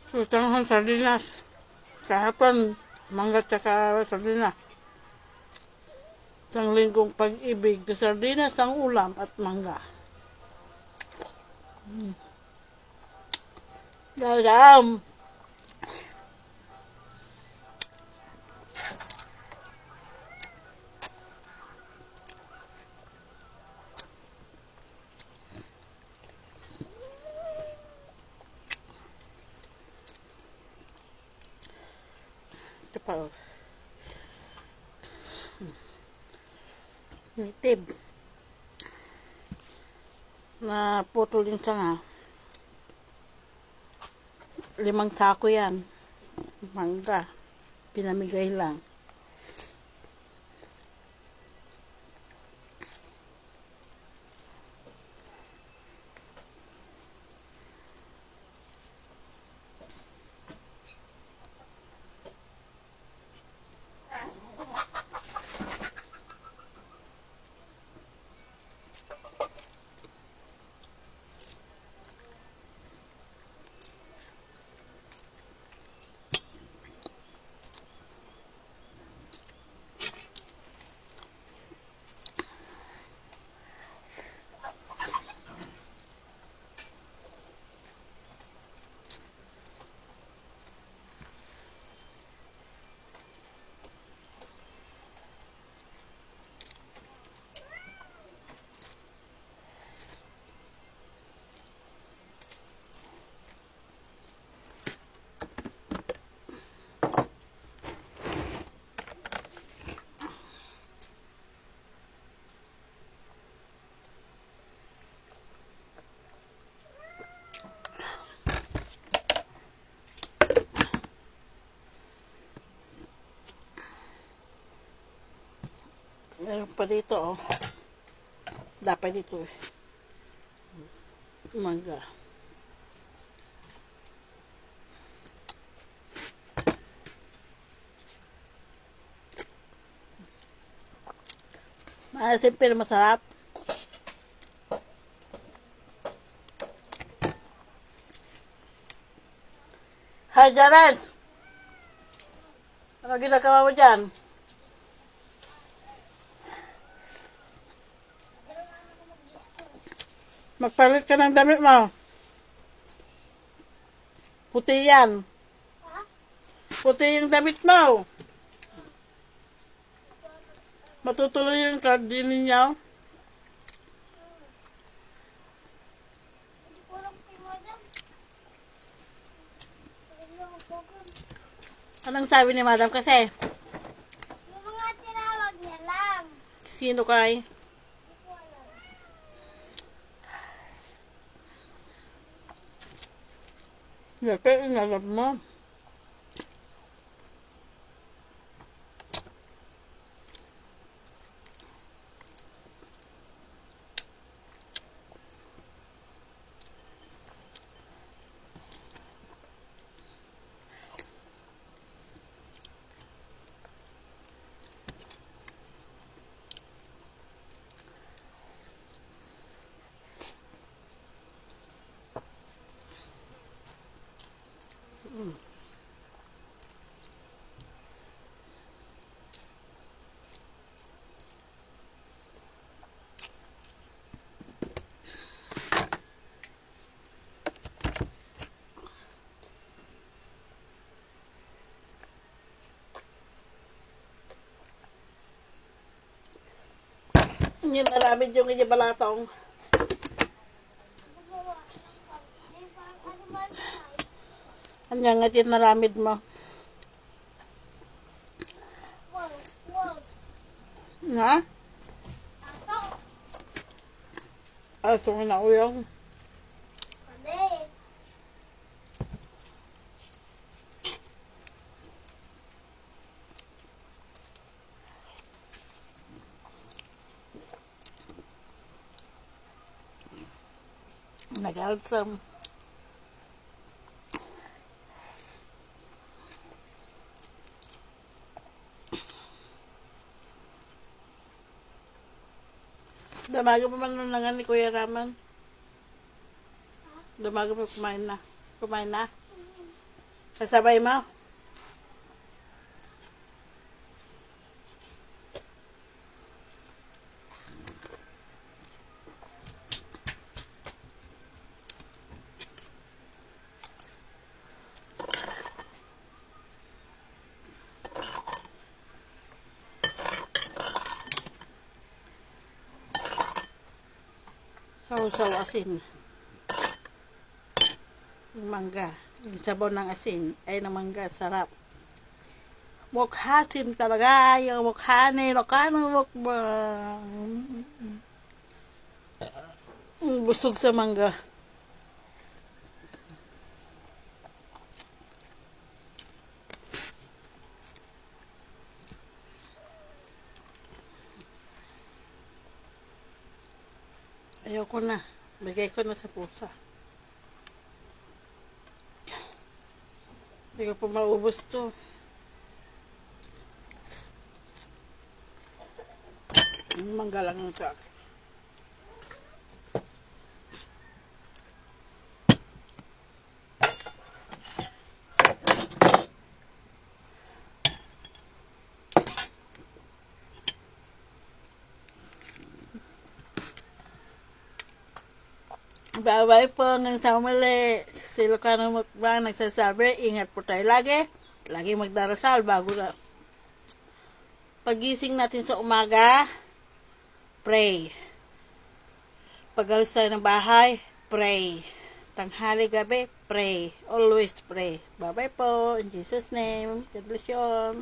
Sutanghon sardinas. Kahapon, mangga tsaka sardinas. Isang linggong pag-ibig na sardinas ang ulam at mangga. Galam. Ito pa. Nitib. Na putol yung sanga. 5 sako yan. Mangga. Pinamigay lang. Meron pa dito, oh. Dapat dito, eh. Mangga. Maasim pero masarap. Hi, Jared! Ano ginagawa mo dyan? Magpalit ka ng damit mo. Puti yan. Puti yung damit mo. Matutuloy yung card din ninyo. Anong sabi ni madam kasi? Yung mga tinawag niya lang. Sino kay? Yate, inalap mo. Yung naramid yung inyo balatong. Hanyang nga yung naramid mo. Ha? Aso nga na uyong. Nag-alsam. Damaga pa man nung nangan ni Kuya Raman. Damaga pa kumain na. Kumain na. Kasabay mo. Saw-saw asin. Yung mangga. Yung sabaw ng asin. Ay, ng mangga. Sarap. Mukhasim talaga. Yung mukha ni Lokano mukbang. Busog sa mangga. Ayoko na. Bigay ko na sa pusa. Hindi ko pa maubos to. Mangga lang yung sa akin. Bye-bye po hanggang sa muli. Si Lokano Mukbang nagsasabi, ingat po tayo lagi. Lagi magdarasal bago na. Pagising natin sa umaga, pray. Pag-alis tayo ng bahay, pray. Tanghali gabi, pray. Always pray. Bye-bye po. In Jesus' name. God bless you all.